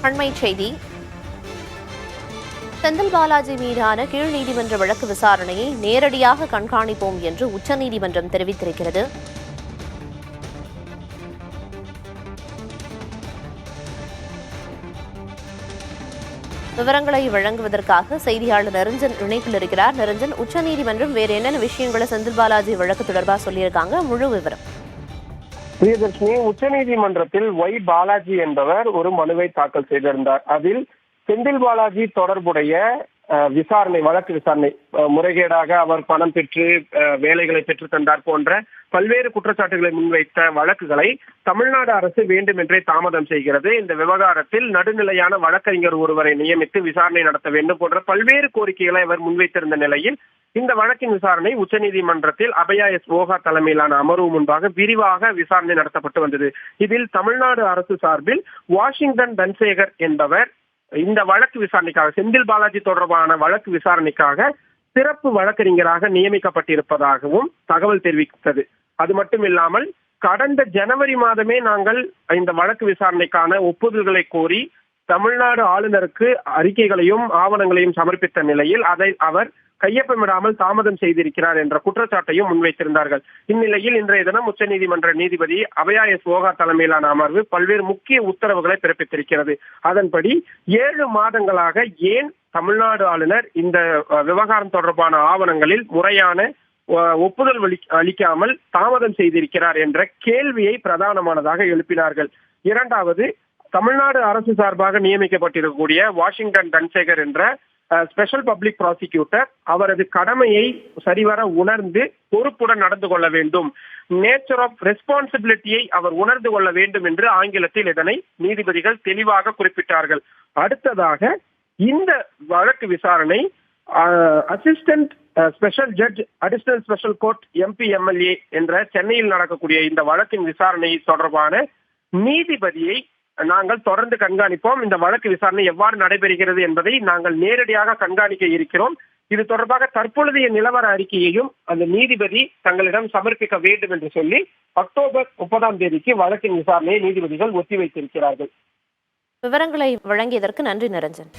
அண்மைச் செய்தி. செந்தில் பாலாஜி மீதான கீழ் நீதிமன்ற வழக்கு விசாரணையை நேரடியாக கண்காணிப்போம் என்று உச்சநீதிமன்றம் தெரிவித்திருக்கிறது. விவரங்களை வழங்குவதற்காக செய்தியாளர் நிரஞ்சன் இணைப்பில் இருக்கிறார். நிரஞ்சன், உச்சநீதிமன்றம் வேறு என்னென்ன விஷயங்களை செந்தில் பாலாஜி வழக்கு தொடர்பாக சொல்லியிருக்காங்க? முழு விவரம். பிரியதர்ஷினி, உச்சநீதிமன்றத்தில் ஒய் பாலாஜி என்பவர் ஒரு மனுவை தாக்கல் செய்திருந்தார். அதில் செந்தில் பாலாஜி தொடர்புடைய வழக்கு விசாரணை முறைகேடாக அவர் பணம் பெற்று வேலைகளை பெற்று தந்தார் போன்ற பல்வேறு குற்றச்சாட்டுகளை முன்வைத்த வழக்குகளை தமிழ்நாடு அரசு வேண்டுமென்றே தாமதம் செய்கிறது. இந்த விவகாரத்தில் நடுநிலையான வழக்கறிஞர் ஒருவரை நியமித்து விசாரணை நடத்த வேண்டும் போன்ற பல்வேறு கோரிக்கைகளை அவர் முன்வைத்திருந்த நிலையில் இந்த வழக்கின் விசாரணை உச்சநீதிமன்றத்தில் அபயா எஸ் ஓகா தலைமையிலான அமர்வு முன்பாக விரிவாக விசாரணை நடத்தப்பட்டு வந்தது. இதில் தமிழ்நாடு அரசு சார்பில் வாஷிங்டன் தன்சேகர் என்பவர் இந்த வழக்கு விசாரணைக்காக, செந்தில் பாலாஜி தொடர்பான வழக்கு விசாரணைக்காக சிறப்பு வழக்கறிஞராக நியமிக்கப்பட்டிருப்பதாகவும் தகவல் தெரிவித்தது. அது மட்டும் இல்லாமல் கடந்த ஜனவரி மாதமே நாங்கள் இந்த வழக்கு விசாரணைக்கான ஒப்புதல்களை கோரி தமிழ்நாடு ஆளுநருக்கு அறிக்கைகளையும் ஆவணங்களையும் சமர்ப்பித்த நிலையில் அதை அவர் கையொப்பமிடாமல் தாமதம் செய்திருக்கிறார் என்ற குற்றச்சாட்டையும் முன்வைத்திருந்தார்கள். இந்நிலையில் இன்றைய தினம் உச்சநீதிமன்ற நீதிபதி அபயா எஸ் ஓகா தலைமையிலான அமர்வு பல்வேறு முக்கிய உத்தரவுகளை பிறப்பித்திருக்கிறது. அதன்படி 7 மாதங்களாக ஏன் தமிழ்நாடு ஆளுநர் இந்த விவகாரம் தொடர்பான ஆவணங்களில் முறையான ஒப்புதல் அளிக்காமல் தாமதம் செய்திருக்கிறார் என்ற கேள்வியை பிரதானமானதாக எழுப்பினார்கள். இரண்டாவது, தமிழ்நாடு அரசு சார்பாக நியமிக்கப்பட்டிருக்கக்கூடிய வாஷிங்டன் தன்சேகர் என்ற ஸ்பெஷல் பப்ளிக் ப்ராசிக்யூட்டர் அவரது கடமையை சரிவர உணர்ந்து பொறுப்புடன் நடந்து கொள்ள வேண்டும், நேச்சர் ஆஃப் ரெஸ்பான்சிபிலிட்டியை அவர் உணர்ந்து கொள்ள வேண்டும் என்று ஆங்கிலத்தில் இதனை நீதிபதிகள் தெளிவாக குறிப்பிட்டார்கள். அடுத்ததாக, இந்த வழக்கு விசாரணை assistant special judge additional special court MP MLA என்ற சென்னையில் நடக்கக்கூடிய இந்த வழக்கின் விசாரணை தொடர்பான நீதிபதியை நாங்கள் தொடர்ந்து கண்காணிப்போம். இந்த வழக்கு விசாரணை எவ்வாறு நடைபெறுகிறது என்பதை நாங்கள் நேரடியாக கண்காணிக்க இருக்கிறோம். இது தொடர்பாக தற்பொழுதைய நிலவர அறிக்கையையும் அந்த நீதிபதி தங்களிடம் சமர்ப்பிக்க வேண்டும் என்று சொல்லி அக்டோபர் 30 வழக்கின் விசாரணையை நீதிபதிகள் ஒத்திவைத்திருக்கிறார்கள். விவரங்களை வழங்கியதற்கு நன்றி நிரஞ்சன்.